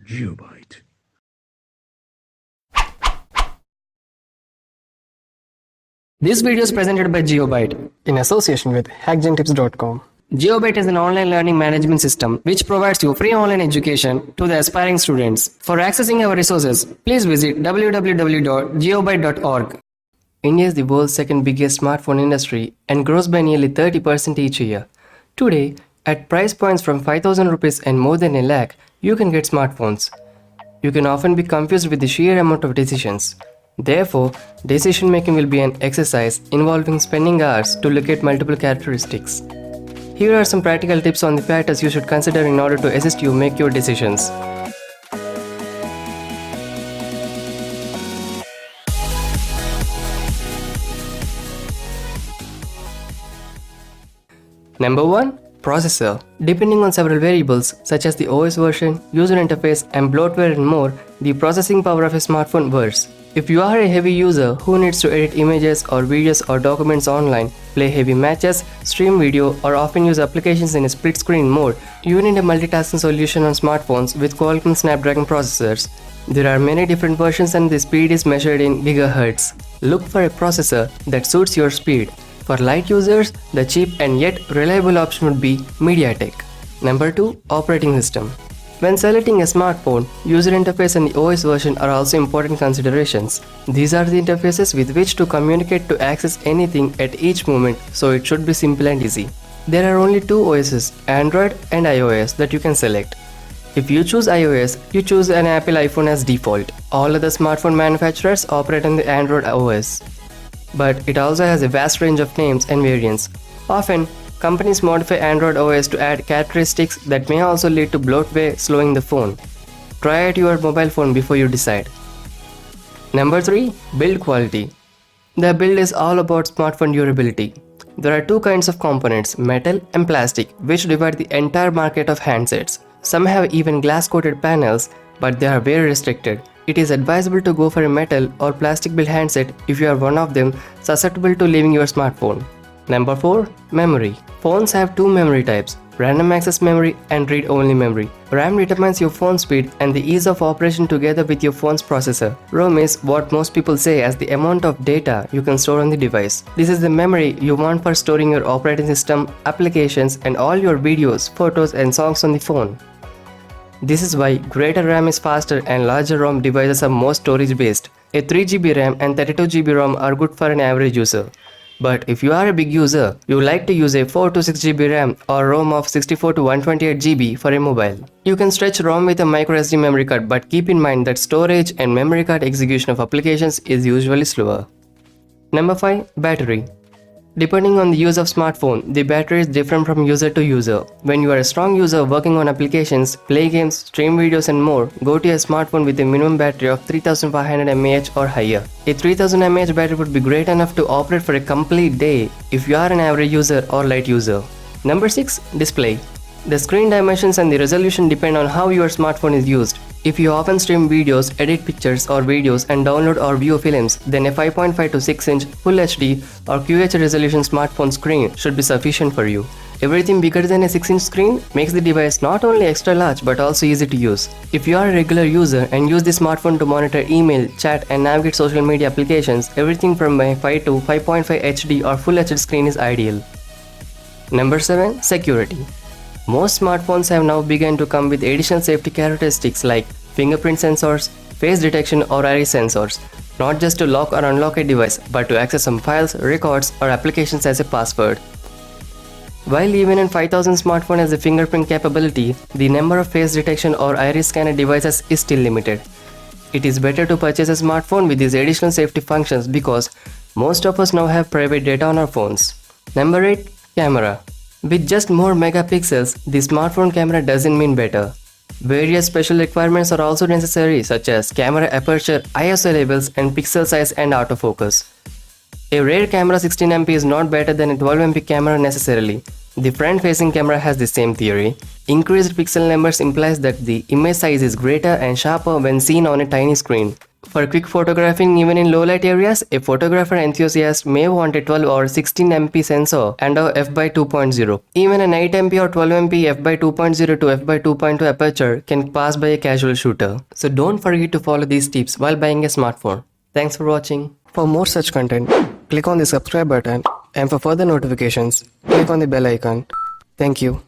GeopByte. This video is presented by GeopByte in association with HackGenTips.com. GeopByte is an online learning management system which provides you free online education to the aspiring students. For accessing our resources, please visit www.geobyte.org. India is the world's second biggest smartphone industry and grows by nearly 30% each year. Today, at price points from 5,000 rupees and more than a lakh, you can get smartphones. You can often be confused with the sheer amount of decisions. Therefore, decision making will be an exercise involving spending hours to look at multiple characteristics. Here are some practical tips on the factors you should consider in order to assist you make your decisions. Number 1. Processor. Depending on several variables such as the OS version, user interface, and bloatware and more, the processing power of a smartphone varies. If you are a heavy user who needs to edit images or videos or documents online, play heavy matches, stream video, or often use applications in a split screen mode, you need a multitasking solution on smartphones with Qualcomm Snapdragon processors. There are many different versions and the speed is measured in gigahertz. Look for a processor that suits your speed. For light users, the cheap and yet reliable option would be MediaTek. Number 2. Operating system. When selecting a smartphone, user interface and the OS version are also important considerations. These are the interfaces with which to communicate to access anything at each moment, so it should be simple and easy. There are only two OSs, Android and iOS, that you can select. If you choose iOS, you choose an Apple iPhone as default. All other smartphone manufacturers operate on the Android OS. But it also has a vast range of names and variants. Often, companies modify Android OS to add characteristics that may also lead to bloatware slowing the phone. Try out your mobile phone before you decide. Number 3. Build quality. The build is all about smartphone durability. There are two kinds of components, metal and plastic, which divide the entire market of handsets. Some have even glass-coated panels, but they are very restricted. It is advisable to go for a metal or plastic build handset if you are one of them susceptible to leaving your smartphone. Number 4. Memory. Phones have two memory types, random access memory and read-only memory. RAM determines your phone speed and the ease of operation together with your phone's processor. ROM is what most people say as the amount of data you can store on the device. This is the memory you want for storing your operating system, applications, and all your videos, photos, and songs on the phone. This is why greater RAM is faster and larger ROM devices are more storage based. A 3GB RAM and 32GB ROM are good for an average user. But if you are a big user, you like to use a 4 to 6GB RAM or ROM of 64 to 128GB for a mobile. You can stretch ROM with a microSD memory card, but keep in mind that storage and memory card execution of applications is usually slower. Number 5. Battery. Depending on the use of smartphone, the battery is different from user to user. When you are a strong user working on applications, play games, stream videos and more, go to a smartphone with a minimum battery of 3500 mAh or higher. A 3000 mAh battery would be great enough to operate for a complete day if you are an average user or light user. Number 6. Display. The screen dimensions and the resolution depend on how your smartphone is used. If you often stream videos, edit pictures or videos and download or view films, then a 5.5 to 6-inch Full HD or QHD resolution smartphone screen should be sufficient for you. Everything bigger than a 6-inch screen makes the device not only extra large but also easy to use. If you are a regular user and use the smartphone to monitor email, chat and navigate social media applications, everything from a 5 to 5.5 HD or Full HD screen is ideal. Number 7. Security. Most smartphones have now begun to come with additional safety characteristics like fingerprint sensors, face detection or iris sensors, not just to lock or unlock a device, but to access some files, records or applications as a password. While even in 5000 smartphone has a fingerprint capability, the number of face detection or iris scanner devices is still limited. It is better to purchase a smartphone with these additional safety functions because most of us now have private data on our phones. Number 8. Camera. With just more megapixels, the smartphone camera doesn't mean better. Various special requirements are also necessary such as camera aperture, ISO levels and pixel size and autofocus. A rear camera 16MP is not better than a 12MP camera necessarily. The front-facing camera has the same theory. Increased pixel numbers implies that the image size is greater and sharper when seen on a tiny screen. For quick photographing even in low light areas, a photographer enthusiast may want a 12 or 16MP sensor and a f/2.0. Even an 8MP or 12MP f/2.0 to f/2.2 aperture can pass by a casual shooter. So don't forget to follow these tips while buying a smartphone. Thanks for watching. For more such content, click on the subscribe button, and for further notifications, click on the bell icon. Thank you.